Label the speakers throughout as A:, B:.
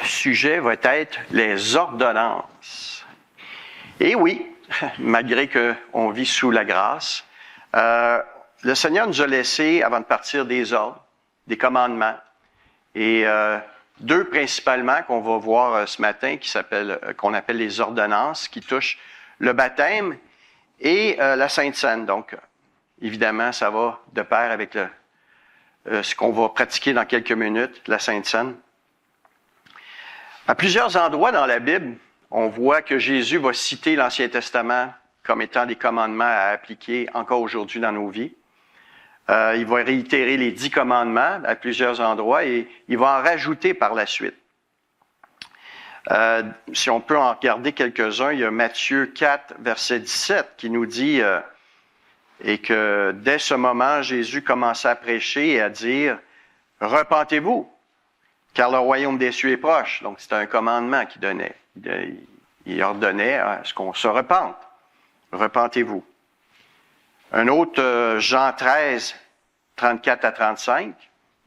A: sujet va être les ordonnances. Et oui, malgré qu'on vit sous la grâce, le Seigneur nous a laissé, avant de partir, des ordres, des commandements. Et deux principalement qu'on va voir ce matin, qu'on appelle les ordonnances, qui touchent le baptême et la Sainte Seine. Donc, évidemment, ça va de pair avec ce qu'on va pratiquer dans quelques minutes, la Sainte Seine. À plusieurs endroits dans la Bible, on voit que Jésus va citer l'Ancien Testament comme étant des commandements à appliquer encore aujourd'hui dans nos vies. Il va réitérer les 10 commandements à plusieurs endroits et il va en rajouter par la suite. Si on peut en regarder quelques-uns, il y a Matthieu 4, verset 17, qui nous dit et que dès ce moment, Jésus commençait à prêcher et à dire « Repentez-vous, car le royaume des cieux est proche. » Donc, c'était un commandement qu'il donnait. Il ordonnait à ce qu'on se repente. « Repentez-vous. » Un autre, Jean 13, 34 à 35,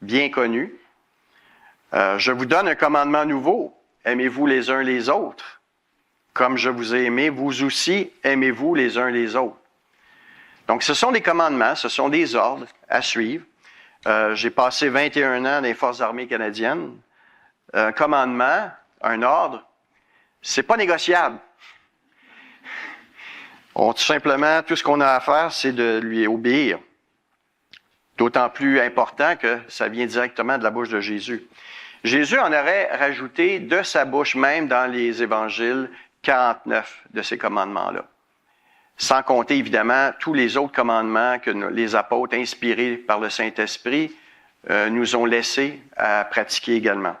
A: bien connu. « Je vous donne un commandement nouveau. Aimez-vous les uns les autres. Comme je vous ai aimé, vous aussi aimez-vous les uns les autres. » Donc, ce sont des commandements, ce sont des ordres à suivre. J'ai passé 21 ans dans les Forces armées canadiennes. Un commandement, un ordre, c'est pas négociable. Tout simplement, tout ce qu'on a à faire, c'est de lui obéir. D'autant plus important que ça vient directement de la bouche de Jésus. Jésus en aurait rajouté de sa bouche même dans les évangiles 49 de ces commandements-là. Sans compter évidemment tous les autres commandements que les apôtres, inspirés par le Saint-Esprit, nous ont laissés à pratiquer également.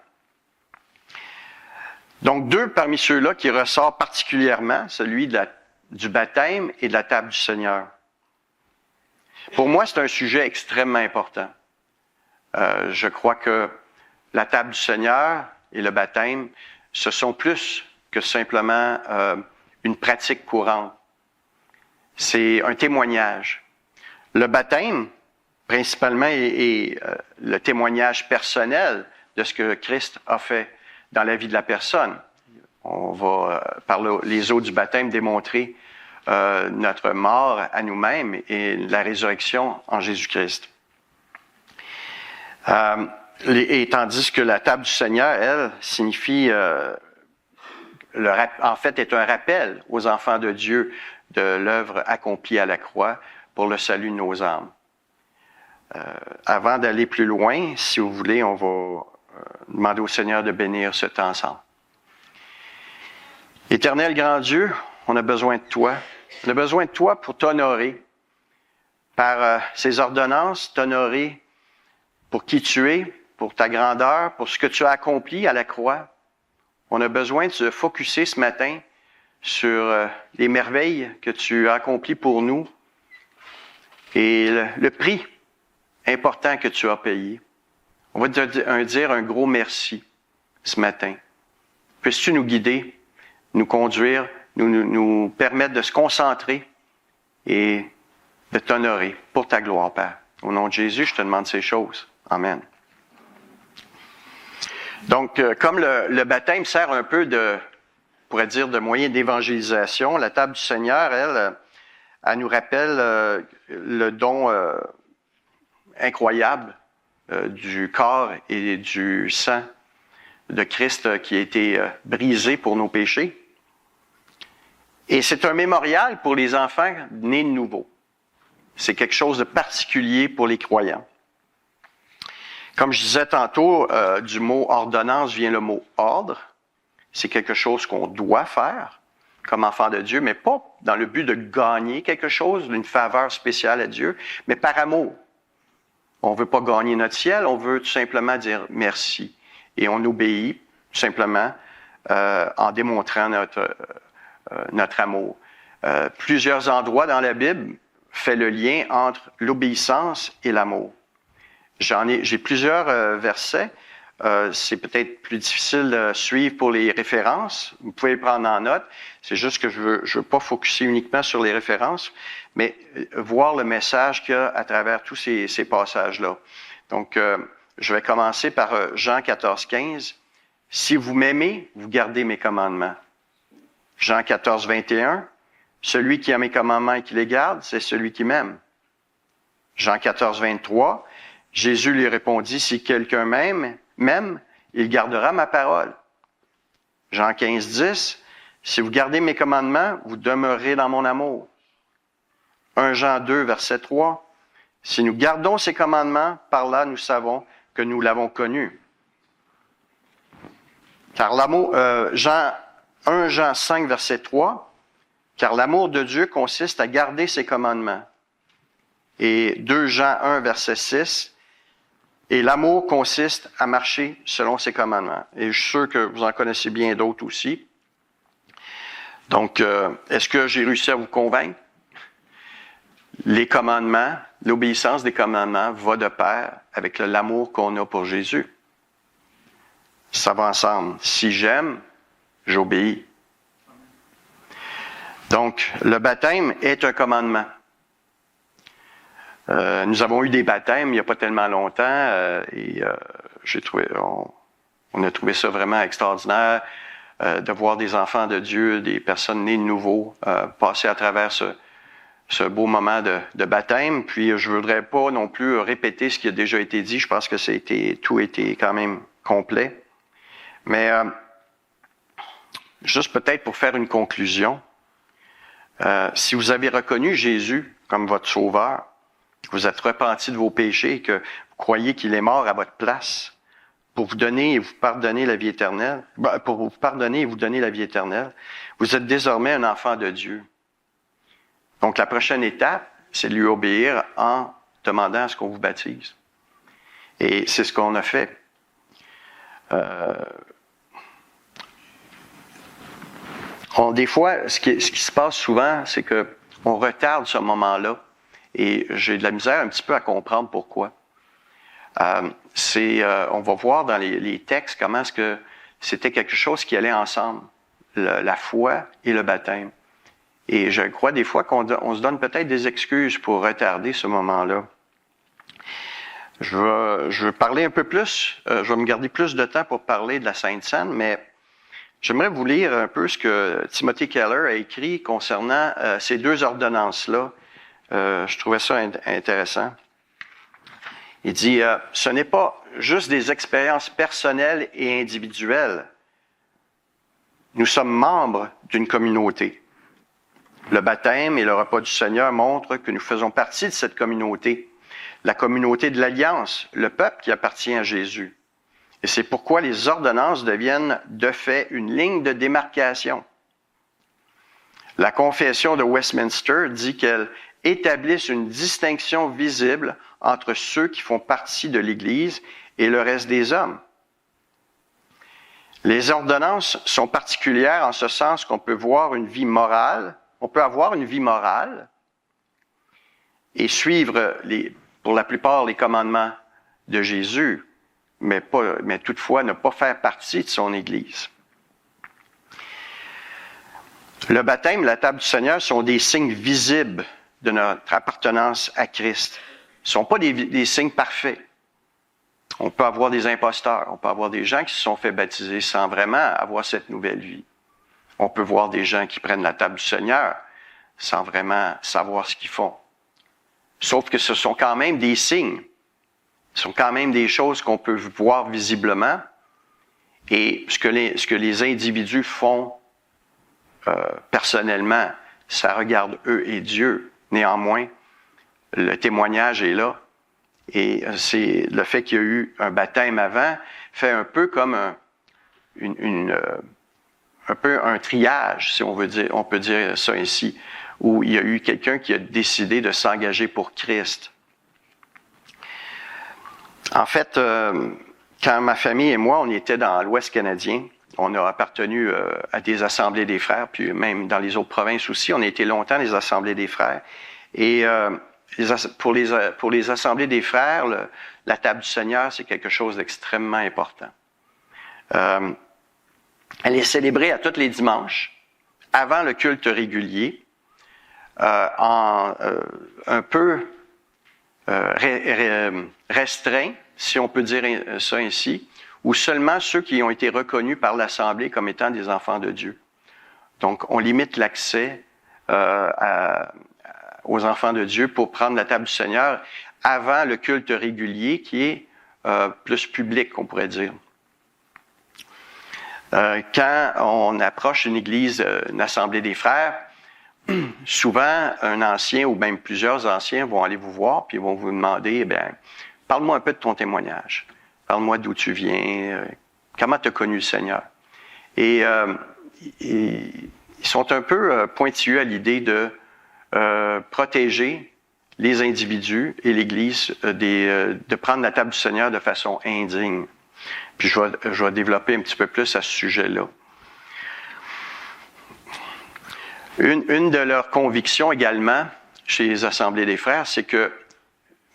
A: Donc, deux parmi ceux-là qui ressortent particulièrement, celui du baptême et de la table du Seigneur. Pour moi, c'est un sujet extrêmement important. Je crois que la table du Seigneur et le baptême, ce sont plus que simplement une pratique courante. C'est un témoignage. Le baptême, principalement, est le témoignage personnel de ce que Christ a fait dans la vie de la personne. On va, par les eaux du baptême, démontrer notre mort à nous-mêmes et la résurrection en Jésus-Christ. Et tandis que la table du Seigneur, elle, signifie, en fait, est un rappel aux enfants de Dieu de l'œuvre accomplie à la croix pour le salut de nos âmes. Avant d'aller plus loin, si vous voulez, on va demander au Seigneur de bénir ce temps ensemble. Éternel grand Dieu, on a besoin de toi. On a besoin de toi pour t'honorer par ces ordonnances, t'honorer pour qui tu es, pour ta grandeur, pour ce que tu as accompli à la croix. On a besoin de se focusser ce matin sur les merveilles que tu as accomplies pour nous et le prix important que tu as payé. On va te dire un gros merci ce matin. Puisses-tu nous guider, nous conduire, nous permettre de se concentrer et de t'honorer pour ta gloire, Père. Au nom de Jésus, je te demande ces choses. Amen. Donc, comme le baptême sert un peu de moyen d'évangélisation, la table du Seigneur, elle nous rappelle le don incroyable du corps et du sang de Christ qui a été brisé pour nos péchés. Et c'est un mémorial pour les enfants nés de nouveau. C'est quelque chose de particulier pour les croyants. Comme je disais tantôt, du mot ordonnance vient le mot ordre. C'est quelque chose qu'on doit faire comme enfant de Dieu, mais pas dans le but de gagner quelque chose, d'une faveur spéciale à Dieu, mais par amour. On ne veut pas gagner notre ciel, on veut tout simplement dire merci. Et on obéit tout simplement en démontrant notre amour. Plusieurs endroits dans la Bible font le lien entre l'obéissance et l'amour. J'ai plusieurs versets. C'est peut-être plus difficile de suivre pour les références. Vous pouvez les prendre en note. C'est juste que je veux pas focusser uniquement sur les références, mais voir le message qu'il y a à travers tous ces passages-là. Donc, je vais commencer par Jean 14, 15. « si vous m'aimez, vous gardez mes commandements. Jean 14, 21, celui qui a mes commandements et qui les garde, c'est celui qui m'aime. Jean 14, 23, Jésus lui répondit, si quelqu'un m'aime, il gardera ma parole. Jean 15, 10, si vous gardez mes commandements, vous demeurerez dans mon amour. 1 Jean 2, verset 3, si nous gardons ses commandements, par là nous savons que nous l'avons connu. Car l'amour, 1 Jean 5, verset 3, car l'amour de Dieu consiste à garder ses commandements. Et 2 Jean 1, verset 6, et l'amour consiste à marcher selon ses commandements. Et je suis sûr que vous en connaissez bien d'autres aussi. Donc, est-ce que j'ai réussi à vous convaincre? Les commandements, l'obéissance des commandements va de pair avec l'amour qu'on a pour Jésus. Ça va ensemble. Si j'aime, j'obéis. Donc, le baptême est un commandement. Nous avons eu des baptêmes il n'y a pas tellement longtemps on a trouvé ça vraiment extraordinaire de voir des enfants de Dieu, des personnes nées de nouveau, passer à travers ce beau moment de baptême. Puis je ne voudrais pas non plus répéter ce qui a déjà été dit. Je pense que tout était quand même complet. Mais juste peut-être pour faire une conclusion, si vous avez reconnu Jésus comme votre sauveur, que vous êtes repenti de vos péchés et que vous croyez qu'il est mort à votre place pour vous donner et vous pardonner la vie éternelle, pour vous pardonner et vous donner la vie éternelle, vous êtes désormais un enfant de Dieu. Donc la prochaine étape, c'est de lui obéir en demandant à ce qu'on vous baptise. Et c'est ce qu'on a fait. Des fois, ce qui se passe souvent, c'est qu'on retarde ce moment-là. Et j'ai de la misère un petit peu à comprendre pourquoi. On va voir dans les textes comment est-ce que c'était quelque chose qui allait ensemble, la foi et le baptême. Et je crois des fois qu'on se donne peut-être des excuses pour retarder ce moment-là. Je vais parler un peu plus, je vais me garder plus de temps pour parler de la Sainte Seine, mais j'aimerais vous lire un peu ce que Timothy Keller a écrit concernant ces deux ordonnances-là. Je trouvais ça intéressant. Il dit, ce n'est pas juste des expériences personnelles et individuelles. Nous sommes membres d'une communauté. Le baptême et le repas du Seigneur montrent que nous faisons partie de cette communauté, la communauté de l'Alliance, le peuple qui appartient à Jésus. Et c'est pourquoi les ordonnances deviennent de fait une ligne de démarcation. La confession de Westminster dit qu'elle établissent une distinction visible entre ceux qui font partie de l'Église et le reste des hommes. Les ordonnances sont particulières en ce sens qu'on peut avoir une vie morale et suivre pour la plupart les commandements de Jésus, mais toutefois ne pas faire partie de son Église. Le baptême et la table du Seigneur sont des signes visibles de notre appartenance à Christ. Ce ne sont pas des signes parfaits. On peut avoir des imposteurs, on peut avoir des gens qui se sont fait baptiser sans vraiment avoir cette nouvelle vie. On peut voir des gens qui prennent la table du Seigneur sans vraiment savoir ce qu'ils font. Sauf que ce sont quand même des signes. Ce sont quand même des choses qu'on peut voir visiblement. Et ce que les individus font personnellement, ça regarde eux et Dieu. Néanmoins, le témoignage est là. Et c'est le fait qu'il y a eu un baptême avant fait un peu comme un triage, si on peut dire ça ainsi, où il y a eu quelqu'un qui a décidé de s'engager pour Christ. En fait, quand ma famille et moi, on était dans l'Ouest canadien, on a appartenu à des assemblées des frères, puis même dans les autres provinces aussi, on a été longtemps les assemblées des frères. Et pour les assemblées des frères, la table du Seigneur, c'est quelque chose d'extrêmement important. Elle est célébrée à tous les dimanches, avant le culte régulier, un peu restreint, si on peut dire ça ainsi, ou seulement ceux qui ont été reconnus par l'Assemblée comme étant des enfants de Dieu. Donc, on limite l'accès aux enfants de Dieu pour prendre la table du Seigneur avant le culte régulier qui est plus public, on pourrait dire. Quand on approche une église, une assemblée des frères, souvent un ancien ou même plusieurs anciens vont aller vous voir puis vont vous demander, eh bien, parle-moi un peu de ton témoignage. Parle-moi d'où tu viens, comment tu as connu le Seigneur. Et ils sont un peu pointilleux à l'idée de protéger les individus et l'Église de prendre la table du Seigneur de façon indigne. Puis je vais développer un petit peu plus à ce sujet-là. Une de leurs convictions également, chez les Assemblées des Frères, c'est que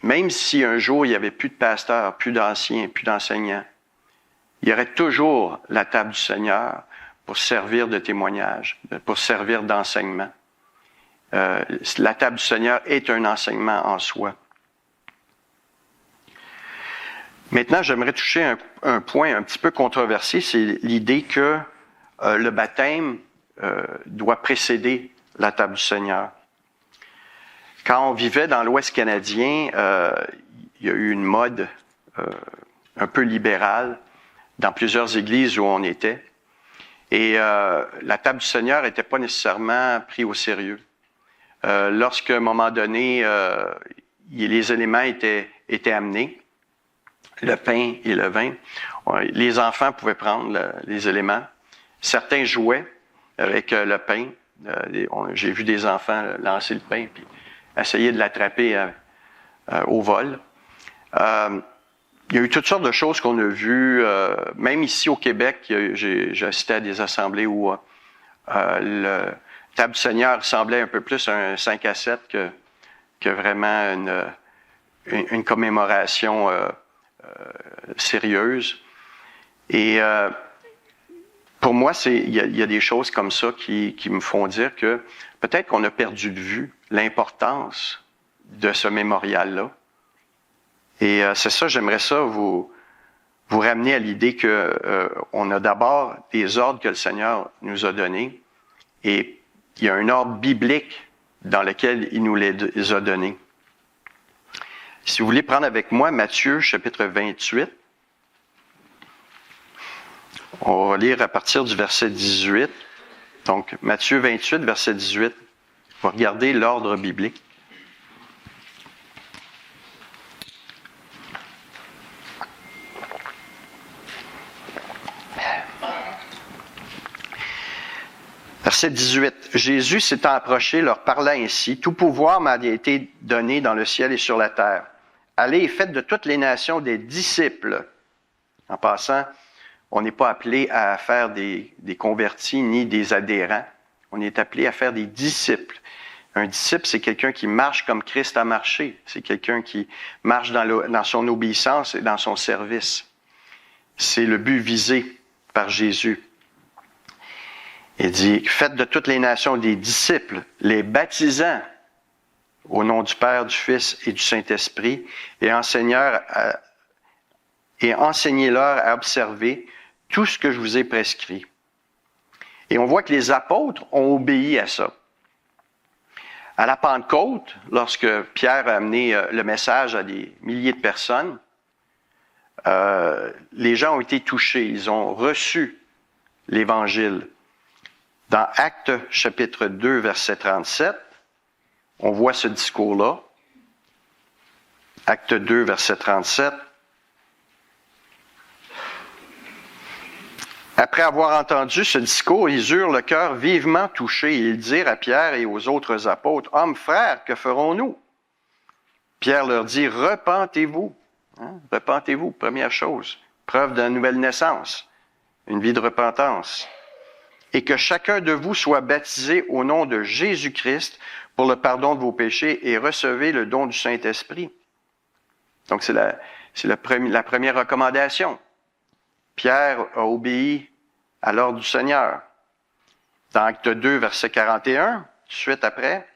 A: même si un jour il n'y avait plus de pasteurs, plus d'anciens, plus d'enseignants, il y aurait toujours la table du Seigneur pour servir de témoignage, pour servir d'enseignement. La table du Seigneur est un enseignement en soi. Maintenant, j'aimerais toucher un point un petit peu controversé, c'est l'idée que le baptême doit précéder la table du Seigneur. Quand on vivait dans l'Ouest canadien, il y a eu une mode un peu libérale dans plusieurs églises où on était. Et la table du Seigneur n'était pas nécessairement prise au sérieux. Lorsqu'à un moment donné, les éléments étaient amenés, le pain et le vin, les enfants pouvaient prendre les éléments. Certains jouaient avec le pain. J'ai vu des enfants lancer le pain puis essayer de l'attraper au vol. Il y a eu toutes sortes de choses qu'on a vues. Même ici au Québec, j'ai assisté à des assemblées où le table du Seigneur ressemblait un peu plus à un 5 à 7 que vraiment une commémoration sérieuse. Et pour moi, il y a des choses comme ça qui me font dire que peut-être qu'on a perdu de vue l'importance de ce mémorial-là. Et c'est ça, j'aimerais ça vous ramener à l'idée que on a d'abord des ordres que le Seigneur nous a donnés et il y a un ordre biblique dans lequel il nous les a donnés. Si vous voulez prendre avec moi Matthieu, chapitre 28, on va lire à partir du verset 18. Donc, Matthieu 28, verset 18. On va regarder l'ordre biblique. Verset 18. Jésus s'étant approché, leur parla ainsi. Tout pouvoir m'a été donné dans le ciel et sur la terre. Allez et faites de toutes les nations des disciples. En passant, on n'est pas appelé à faire des convertis ni des adhérents. On est appelé à faire des disciples. Un disciple, c'est quelqu'un qui marche comme Christ a marché. C'est quelqu'un qui marche dans son obéissance et dans son service. C'est le but visé par Jésus. Il dit, faites de toutes les nations des disciples, les baptisant au nom du Père, du Fils et du Saint-Esprit, et enseignez-leur à observer tout ce que je vous ai prescrit. Et on voit que les apôtres ont obéi à ça. À la Pentecôte, lorsque Pierre a amené le message à des milliers de personnes, les gens ont été touchés, ils ont reçu l'Évangile. Dans Actes chapitre 2, verset 37, on voit ce discours-là. Acte 2, verset 37. Après avoir entendu ce discours, ils eurent le cœur vivement touché et ils dirent à Pierre et aux autres apôtres, « Hommes, frères, que ferons-nous? » Pierre leur dit, « Repentez-vous. » Repentez-vous, première chose. Preuve d'une nouvelle naissance, une vie de repentance. Et que chacun de vous soit baptisé au nom de Jésus-Christ pour le pardon de vos péchés et recevez le don du Saint-Esprit. Donc, c'est la première recommandation. Pierre a obéi à l'ordre du Seigneur. Dans Acte 2, verset 41, tout de suite après,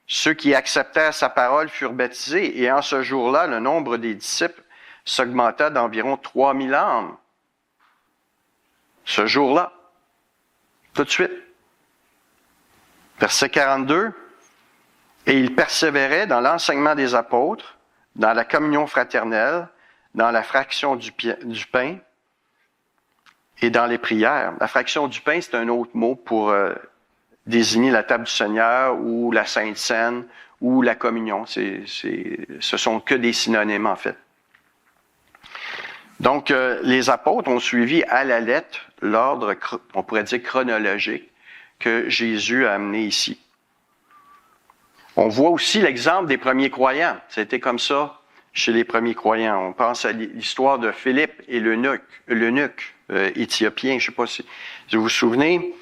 A: ceux qui acceptèrent sa parole furent baptisés et en ce jour-là, le nombre des disciples s'augmenta d'environ 3000 âmes. Ce jour-là, tout de suite. Verset 42. Et il persévérait dans l'enseignement des apôtres, dans la communion fraternelle, dans la fraction du pain et dans les prières. La fraction du pain, c'est un autre mot pour désigner la table du Seigneur ou la Sainte Seine ou la communion. Ce sont que des synonymes, en fait. Donc, les apôtres ont suivi à la lettre l'ordre, on pourrait dire chronologique, que Jésus a amené ici. On voit aussi l'exemple des premiers croyants. C'était comme ça chez les premiers croyants. On pense à l'histoire de Philippe et l'eunuque éthiopien. Je ne sais pas si vous vous souvenez,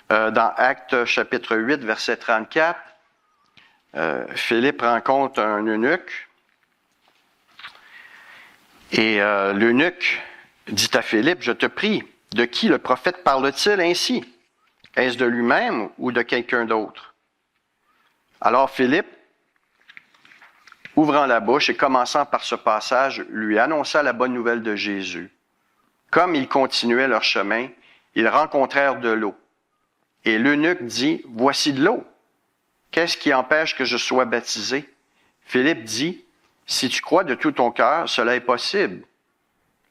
A: dans Actes chapitre 8, verset 34, Philippe rencontre un eunuque et l'eunuque dit à Philippe, « Je te prie, de qui le prophète parle-t-il ainsi? Est-ce de lui-même ou de quelqu'un d'autre? » Alors Philippe, ouvrant la bouche et commençant par ce passage, lui annonça la bonne nouvelle de Jésus. Comme ils continuaient leur chemin, ils rencontrèrent de l'eau. Et l'eunuque dit, « Voici de l'eau. Qu'est-ce qui empêche que je sois baptisé? » Philippe dit, « Si tu crois de tout ton cœur, cela est possible. »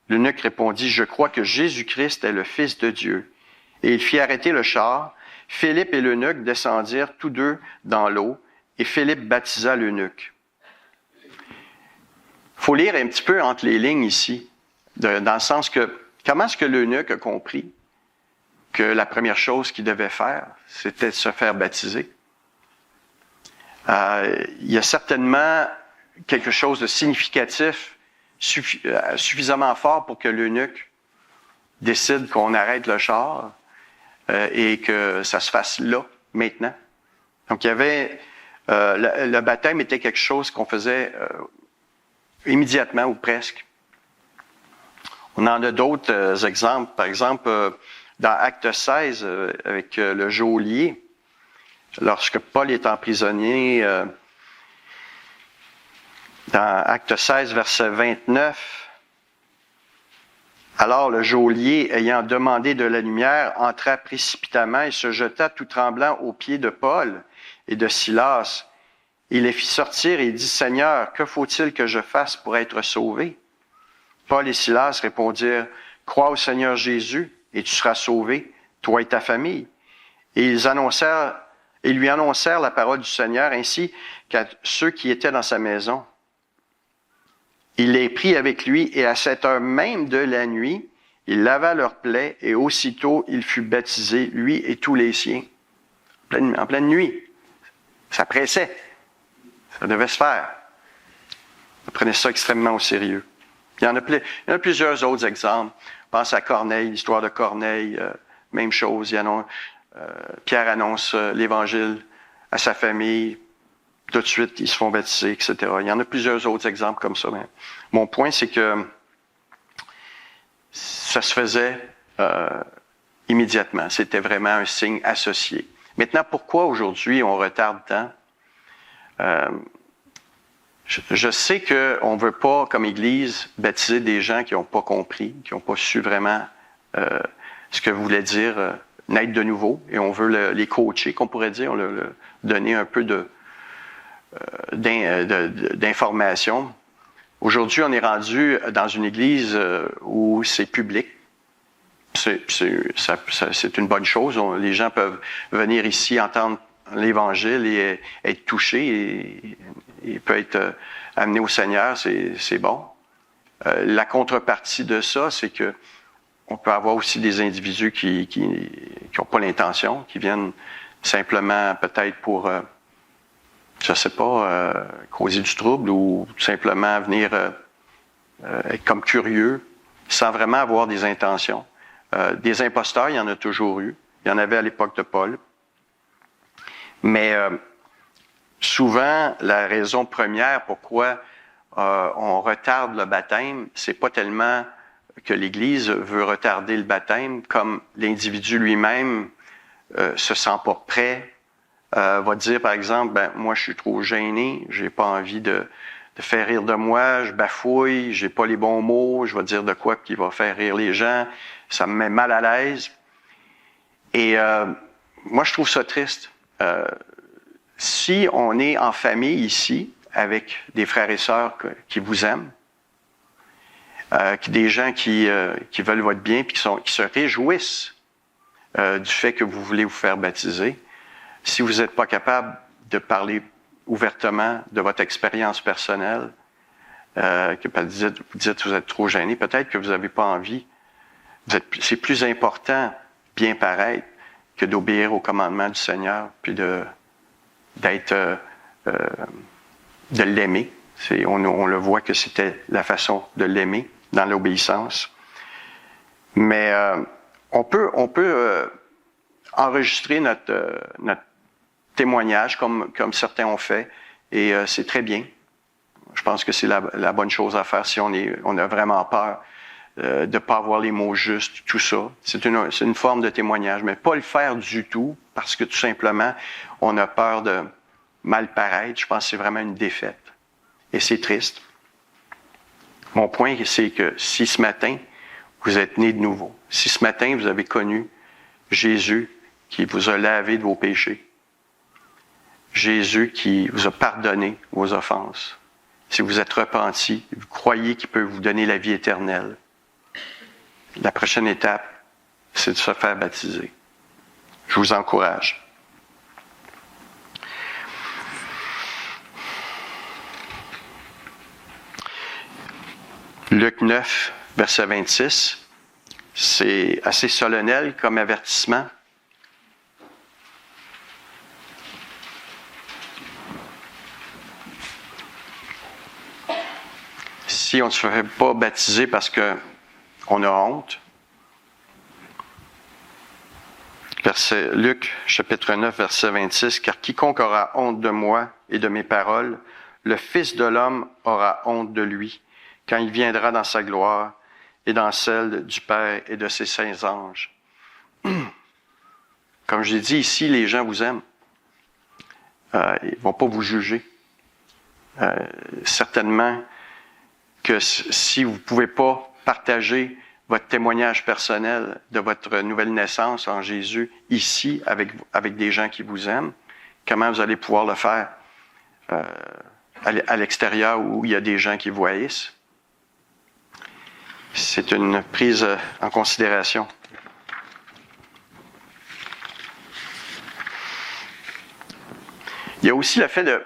A: L'eunuque répondit, « Je crois que Jésus-Christ est le Fils de Dieu. » Et il fit arrêter le char. Philippe et l'eunuque descendirent tous deux dans l'eau, et Philippe baptisa l'eunuque. Il faut lire un petit peu entre les lignes ici, dans le sens que, comment est-ce que l'eunuque a compris que la première chose qu'il devait faire, c'était de se faire baptiser? Il y a certainement quelque chose de significatif, suffisamment fort pour que l'eunuque décide qu'on arrête le char et que ça se fasse là, maintenant. Donc, il y avait... le baptême était quelque chose qu'on faisait immédiatement ou presque. On en a d'autres exemples. Par exemple, dans Acte 16, avec le geôlier, lorsque Paul est emprisonné, dans Acte 16, verset 29, alors le geôlier, ayant demandé de la lumière, entra précipitamment et se jeta tout tremblant aux pieds de Paul et de Silas. Il les fit sortir et dit, « Seigneur, que faut-il que je fasse pour être sauvé? » Paul et Silas répondirent, « Crois au Seigneur Jésus et tu seras sauvé, toi et ta famille. » Et ils lui annoncèrent la parole du Seigneur ainsi qu'à ceux qui étaient dans sa maison. Il les prit avec lui et à cette heure même de la nuit, il lava leurs plaies et aussitôt il fut baptisé, lui et tous les siens. En pleine nuit. Ça pressait. Ça devait se faire. On prenait ça extrêmement au sérieux. Il y en a plusieurs autres exemples. Je pense à Corneille, l'histoire de Corneille, même chose. Pierre annonce l'Évangile à sa famille. Tout de suite, ils se font baptiser, etc. Il y en a plusieurs autres exemples comme ça. Mais mon point, c'est que ça se faisait immédiatement. C'était vraiment un signe associé. Maintenant, pourquoi aujourd'hui on retarde tant? Je sais qu'on ne veut pas, comme Église, baptiser des gens qui n'ont pas compris, qui n'ont pas su vraiment ce que voulait dire naître de nouveau. Et on veut les coacher, qu'on pourrait dire, leur donner un peu d'informations. Aujourd'hui, on est rendu dans une Église où c'est public. C'est une bonne chose. Les gens peuvent venir ici, entendre l'Évangile et être touchés et peut être amené au Seigneur, c'est bon. La contrepartie de ça, c'est que on peut avoir aussi des individus qui n'ont pas l'intention, qui viennent simplement peut-être pour, je sais pas, causer du trouble ou tout simplement venir être comme curieux, sans vraiment avoir des intentions. Des imposteurs, il y en a toujours eu. Il y en avait à l'époque de Paul. Mais souvent, la raison première pourquoi on retarde le baptême, c'est pas tellement que l'Église veut retarder le baptême, comme l'individu lui-même se sent pas prêt, va dire par exemple, moi je suis trop gêné, j'ai pas envie de faire rire de moi, je bafouille, j'ai pas les bons mots, je vais dire de quoi qui va faire rire les gens, ça me met mal à l'aise. Et moi, je trouve ça triste. Si on est en famille ici, avec des frères et sœurs qui vous aiment, des gens qui veulent votre bien, puis qui se réjouissent du fait que vous voulez vous faire baptiser, si vous n'êtes pas capable de parler ouvertement de votre expérience personnelle, que vous dites que vous êtes trop gêné, peut-être que vous n'avez pas envie. C'est plus important, bien paraître, que d'obéir aux commandements du Seigneur, puis de l'aimer. On le voit que c'était la façon de l'aimer dans l'obéissance. Mais on peut enregistrer notre témoignage comme certains ont fait, et c'est très bien. Je pense que c'est la bonne chose à faire si on a vraiment peur de ne pas avoir les mots justes, tout ça. C'est une forme de témoignage, mais pas le faire du tout parce que tout simplement, on a peur de mal paraître. Je pense que c'est vraiment une défaite. Et c'est triste. Mon point, c'est que si ce matin, vous êtes né de nouveau, si ce matin, vous avez connu Jésus qui vous a lavé de vos péchés, Jésus qui vous a pardonné vos offenses, si vous êtes repenti, vous croyez qu'il peut vous donner la vie éternelle, la prochaine étape, c'est de se faire baptiser. Je vous encourage. Luc 9, verset 26, c'est assez solennel comme avertissement. Si on ne se fait pas baptiser parce qu'on a honte, Luc, chapitre 9, verset 26, « Car quiconque aura honte de moi et de mes paroles, le Fils de l'homme aura honte de lui, quand il viendra dans sa gloire et dans celle du Père et de ses saints anges. » Comme je l'ai dit ici, les gens vous aiment. Ils ne vont pas vous juger. Certainement que si vous ne pouvez pas partager votre témoignage personnel de votre nouvelle naissance en Jésus ici avec des gens qui vous aiment, comment vous allez pouvoir le faire à l'extérieur où il y a des gens qui vous haïssent? C'est une prise en considération. Il y a aussi le fait de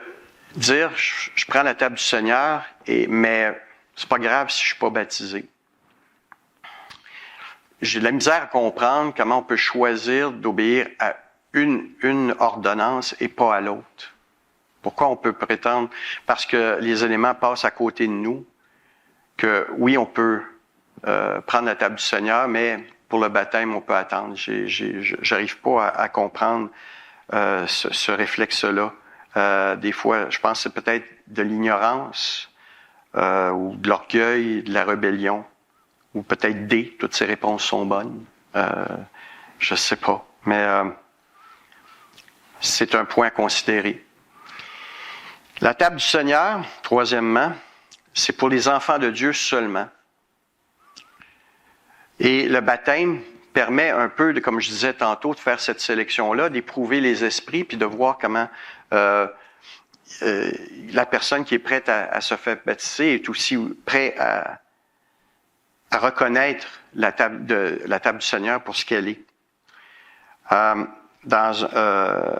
A: dire, je prends la table du Seigneur, mais c'est pas grave si je suis pas baptisé. J'ai de la misère à comprendre comment on peut choisir d'obéir à une ordonnance et pas à l'autre. Pourquoi on peut prétendre, parce que les éléments passent à côté de nous, que oui, on peut prendre la table du Seigneur, mais pour le baptême, on peut attendre. J'arrive pas à comprendre ce réflexe-là. Des fois, je pense que c'est peut-être de l'ignorance ou de l'orgueil, de la rébellion, ou peut-être toutes ces réponses sont bonnes. Je sais pas, mais c'est un point à considérer. La table du Seigneur, troisièmement, c'est pour les enfants de Dieu seulement. Et le baptême permet un peu, comme je disais tantôt, de faire cette sélection-là, d'éprouver les esprits, puis de voir comment la personne qui est prête à se faire baptiser est aussi prête à reconnaître la table du Seigneur pour ce qu'elle est. Dans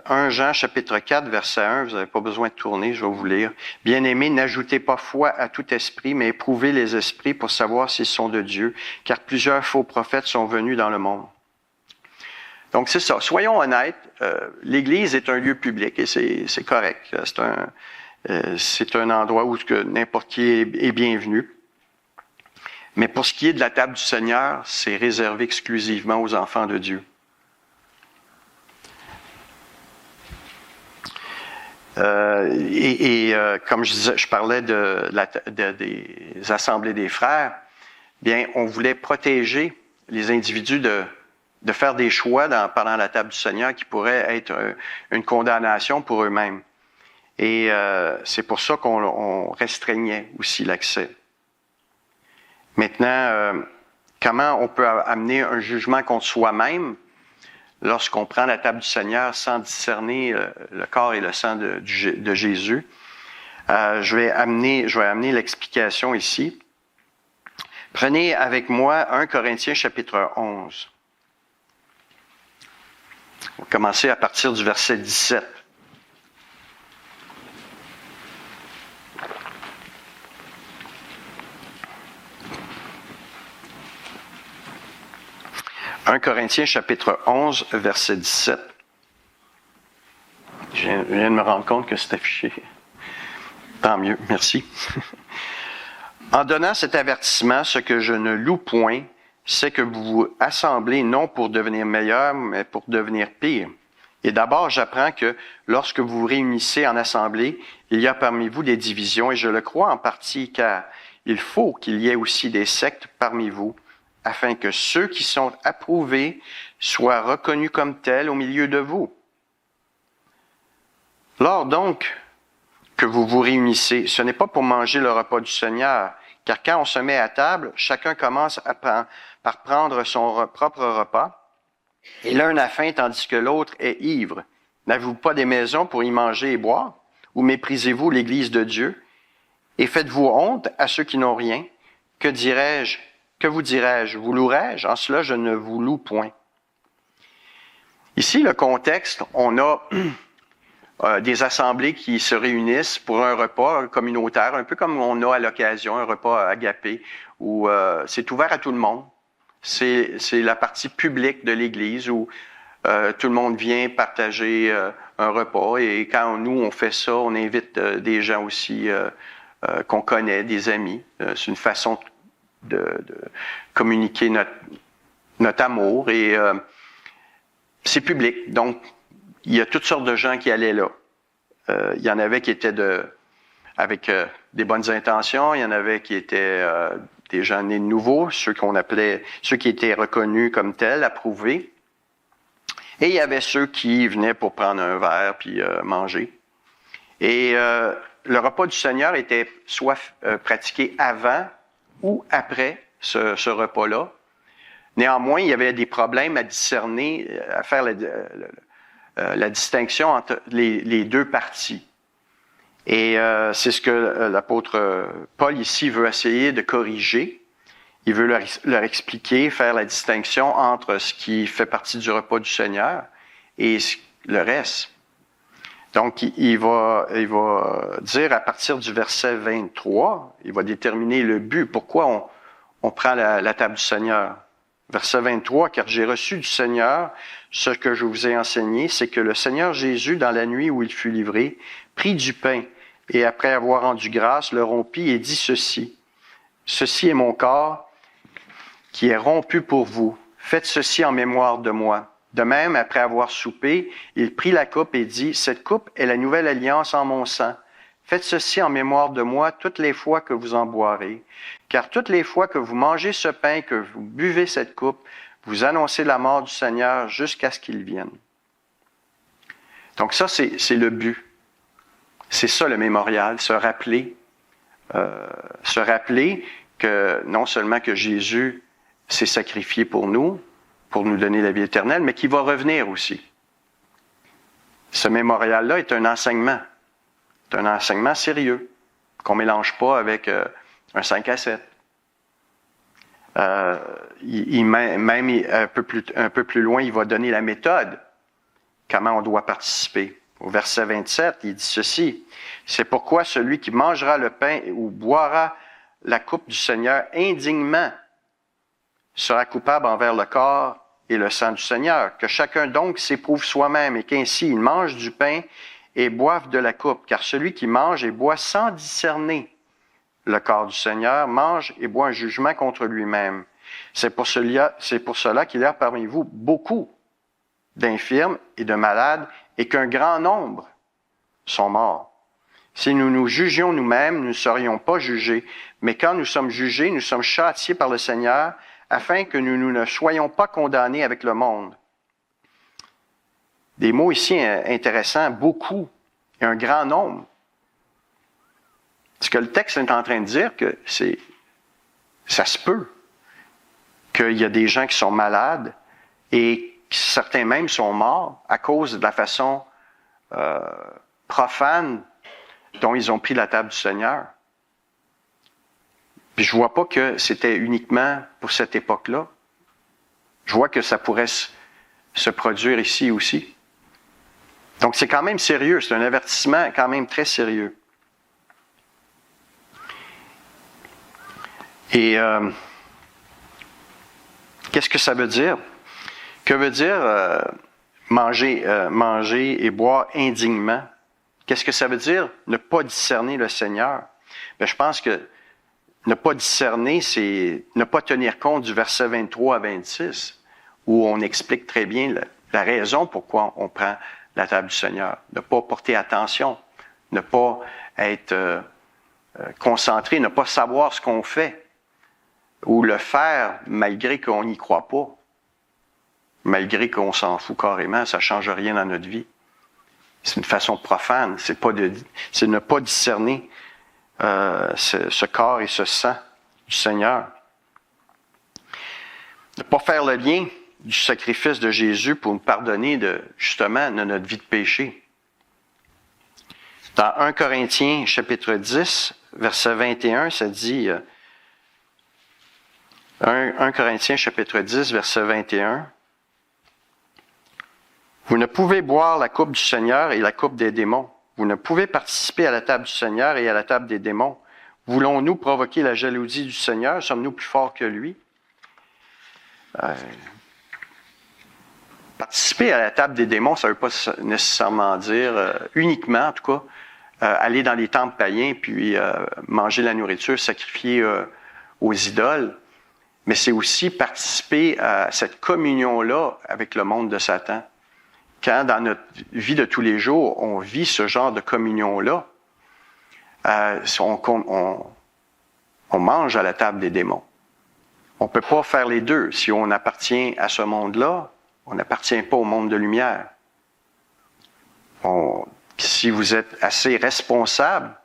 A: 1 Jean, chapitre 4, verset 1, vous n'avez pas besoin de tourner, je vais vous lire. « Bien-aimés, n'ajoutez pas foi à tout esprit, mais éprouvez les esprits pour savoir s'ils sont de Dieu, car plusieurs faux prophètes sont venus dans le monde. » Donc c'est ça, soyons honnêtes, l'Église est un lieu public et c'est correct. C'est un endroit où n'importe qui est bienvenu. Mais pour ce qui est de la table du Seigneur, c'est réservé exclusivement aux enfants de Dieu. Comme je disais, je parlais des assemblées des frères, bien, on voulait protéger les individus de faire des choix pendant la table du Seigneur qui pourraient être une condamnation pour eux-mêmes. Et c'est pour ça qu'on restreignait aussi l'accès. Maintenant, comment on peut amener un jugement contre soi-même lorsqu'on prend la table du Seigneur sans discerner le corps et le sang de Jésus? Je vais amener l'explication ici. Prenez avec moi 1 Corinthiens chapitre 11. On va commencer à partir du verset 17. « 1 Corinthiens chapitre 11, verset 17. » Je viens de me rendre compte que c'est affiché. Tant mieux, merci. « En donnant cet avertissement, ce que je ne loue point, c'est que vous vous assemblez non pour devenir meilleur, mais pour devenir pire. Et d'abord, j'apprends que lorsque vous vous réunissez en assemblée, il y a parmi vous des divisions, et je le crois en partie, car il faut qu'il y ait aussi des sectes parmi vous, afin que ceux qui sont approuvés soient reconnus comme tels au milieu de vous. Lors donc que vous vous réunissez, ce n'est pas pour manger le repas du Seigneur, car quand on se met à table, chacun commence par prendre son propre repas, et l'un a faim tandis que l'autre est ivre. N'avez-vous pas des maisons pour y manger et boire? Ou méprisez-vous l'Église de Dieu? Et faites-vous honte à ceux qui n'ont rien? Que dirais-je? Que vous dirais-je? Vous louerai-je? En cela, je ne vous loue point. Ici, le contexte, on a des assemblées qui se réunissent pour un repas communautaire, un peu comme on a à l'occasion, un repas agapé, où c'est ouvert à tout le monde. C'est la partie publique de l'Église où tout le monde vient partager un repas. Et quand nous, on fait ça, on invite des gens aussi qu'on connaît, des amis. C'est une façon de communiquer notre amour. Et c'est public. Donc, il y a toutes sortes de gens qui allaient là. Il y en avait qui étaient avec des bonnes intentions. Il y en avait qui étaient des gens nés de nouveau, ceux qui étaient reconnus comme tels, approuvés. Et il y avait ceux qui venaient pour prendre un verre puis manger. Et le repas du Seigneur était soit pratiqué avant ou après ce repas-là. Néanmoins, il y avait des problèmes à discerner, à faire la distinction entre les deux parties. Et c'est ce que l'apôtre Paul ici veut essayer de corriger. Il veut leur expliquer, faire la distinction entre ce qui fait partie du repas du Seigneur et le reste. Donc, il va dire à partir du verset 23, il va déterminer le but, pourquoi on prend la table du Seigneur. Verset 23, « Car j'ai reçu du Seigneur ce que je vous ai enseigné, c'est que le Seigneur Jésus, dans la nuit où il fut livré, prit du pain, et après avoir rendu grâce, le rompit et dit ceci. Ceci est mon corps qui est rompu pour vous. Faites ceci en mémoire de moi. De même, après avoir soupé, il prit la coupe et dit, cette coupe est la nouvelle alliance en mon sang. Faites ceci en mémoire de moi toutes les fois que vous en boirez. Car toutes les fois que vous mangez ce pain, que vous buvez cette coupe, vous annoncez la mort du Seigneur jusqu'à ce qu'il vienne. Donc ça, c'est le but. C'est ça le mémorial, se rappeler que non seulement que Jésus s'est sacrifié pour nous donner la vie éternelle, mais qu'il va revenir aussi. Ce mémorial-là est un enseignement. C'est un enseignement sérieux, qu'on ne mélange pas avec un 5 à 7. Même un peu plus loin, il va donner la méthode, comment on doit participer. Au verset 27, il dit ceci, « C'est pourquoi celui qui mangera le pain ou boira la coupe du Seigneur indignement sera coupable envers le corps et le sang du Seigneur. Que chacun donc s'éprouve soi-même et qu'ainsi il mange du pain et boive de la coupe. Car celui qui mange et boit sans discerner le corps du Seigneur mange et boit un jugement contre lui-même. C'est pour cela qu'il y a parmi vous beaucoup d'infirmes et de malades et qu'un grand nombre sont morts. Si nous nous jugions nous-mêmes, nous ne serions pas jugés. Mais quand nous sommes jugés, nous sommes châtiés par le Seigneur, afin que nous ne soyons pas condamnés avec le monde. » Des mots ici intéressants, beaucoup. et un grand nombre. Ce que le texte est en train de dire, que ça se peut qu'il y a des gens qui sont malades et certains même sont morts à cause de la façon profane dont ils ont pris la table du Seigneur. Puis je vois pas que c'était uniquement pour cette époque-là. Je vois que ça pourrait se produire ici aussi. Donc c'est quand même sérieux, c'est un avertissement quand même très sérieux. Et qu'est-ce que ça veut dire? Que veut dire manger et boire indignement? Qu'est-ce que ça veut dire ne pas discerner le Seigneur? Bien, je pense que ne pas discerner, c'est ne pas tenir compte du verset 23 à 26, où on explique très bien la raison pourquoi on prend la table du Seigneur. Ne pas porter attention, ne pas être concentré, ne pas savoir ce qu'on fait, ou le faire malgré qu'on n'y croit pas, malgré qu'on s'en fout carrément, ça ne change rien dans notre vie. C'est une façon profane, c'est ne pas discerner ce corps et ce sang du Seigneur. Ne pas faire le lien du sacrifice de Jésus pour nous pardonner justement de notre vie de péché. Dans 1 Corinthiens, chapitre 10, verset 21, ça dit 1 Corinthiens, chapitre 10, verset 21. Vous ne pouvez boire la coupe du Seigneur et la coupe des démons. Vous ne pouvez participer à la table du Seigneur et à la table des démons. Voulons-nous provoquer la jalousie du Seigneur? Sommes-nous plus forts que lui? Participer à la table des démons, ça ne veut pas nécessairement dire, uniquement en tout cas, aller dans les temples païens puis manger la nourriture sacrifiée aux idoles. Mais c'est aussi participer à cette communion-là avec le monde de Satan. Quand dans notre vie de tous les jours, on vit ce genre de communion-là, on mange à la table des démons. On ne peut pas faire les deux. Si on appartient à ce monde-là, on n'appartient pas au monde de lumière. Si vous êtes assez responsable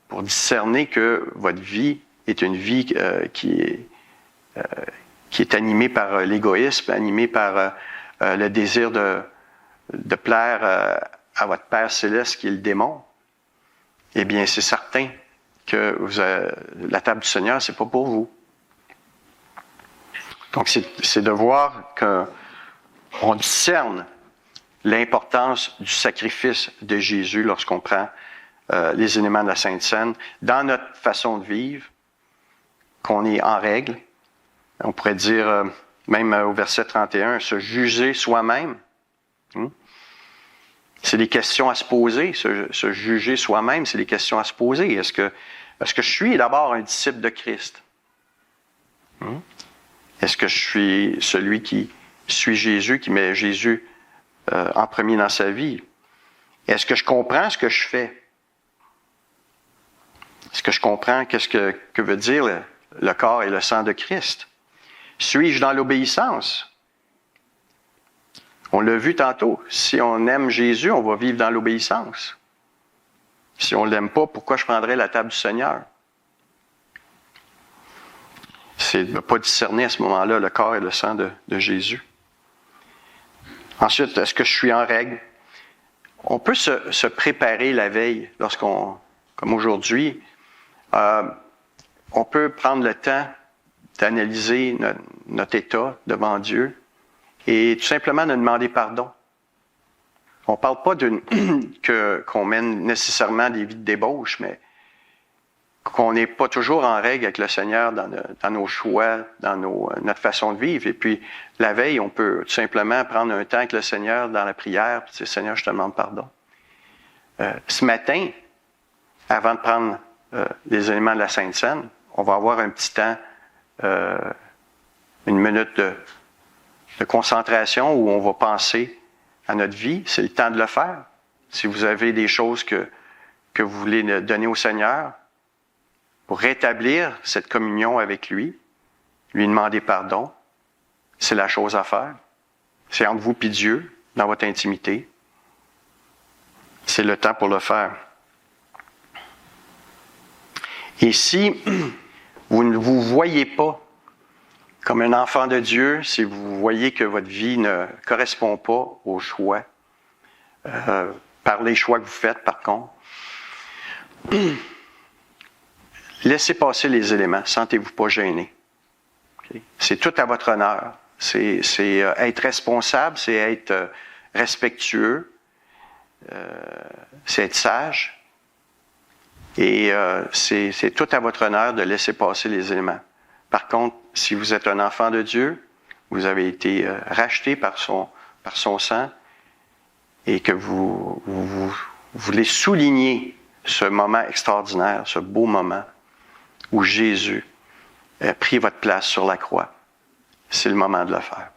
A: pour discerner que votre vie est une vie qui est animée par l'égoïsme, animée par le désir de plaire à votre Père céleste qui est le démon, eh bien, c'est certain que la table du Seigneur, c'est pas pour vous. Donc, c'est de voir qu'on discerne l'importance du sacrifice de Jésus lorsqu'on prend les éléments de la Sainte Seine dans notre façon de vivre, qu'on est en règle. On pourrait dire, même au verset 31, se juger soi-même. C'est des questions à se poser. Se juger soi-même, c'est des questions à se poser. Est-ce que je suis d'abord un disciple de Christ? Est-ce que je suis celui qui suit Jésus, qui met Jésus en premier dans sa vie? Est-ce que je comprends ce que je fais? Est-ce que je comprends qu'est-ce que veut dire le corps et le sang de Christ? Suis-je dans l'obéissance? On l'a vu tantôt. Si on aime Jésus, on va vivre dans l'obéissance. Si on ne l'aime pas, pourquoi je prendrais la table du Seigneur? C'est de ne pas discerner à ce moment-là le corps et le sang de Jésus. Ensuite, est-ce que je suis en règle? On peut se préparer la veille comme aujourd'hui, on peut prendre le temps d'analyser notre état devant Dieu et tout simplement de demander pardon. On ne parle pas qu'on mène nécessairement des vies de débauche, mais qu'on n'est pas toujours en règle avec le Seigneur dans nos choix, dans notre façon de vivre. Et puis, la veille, on peut tout simplement prendre un temps avec le Seigneur dans la prière, puis dire, Seigneur, je te demande pardon. Ce matin, avant de prendre les éléments de la Sainte Seine, on va avoir un petit temps, une minute de concentration où on va penser à notre vie. C'est le temps de le faire. Si vous avez des choses que vous voulez donner au Seigneur, pour rétablir cette communion avec lui demander pardon, c'est la chose à faire. C'est entre vous et Dieu, dans votre intimité. C'est le temps pour le faire. Et si vous ne vous voyez pas comme un enfant de Dieu, si vous voyez que votre vie ne correspond pas aux choix, par les choix que vous faites par contre, laissez passer les éléments, sentez-vous pas gêné. Okay? C'est tout à votre honneur. C'est être responsable, c'est être respectueux, c'est être sage. Et c'est tout à votre honneur de laisser passer les éléments. Par contre, si vous êtes un enfant de Dieu, vous avez été racheté par son sang et que vous voulez souligner ce moment extraordinaire, ce beau moment où Jésus a pris votre place sur la croix, c'est le moment de le faire.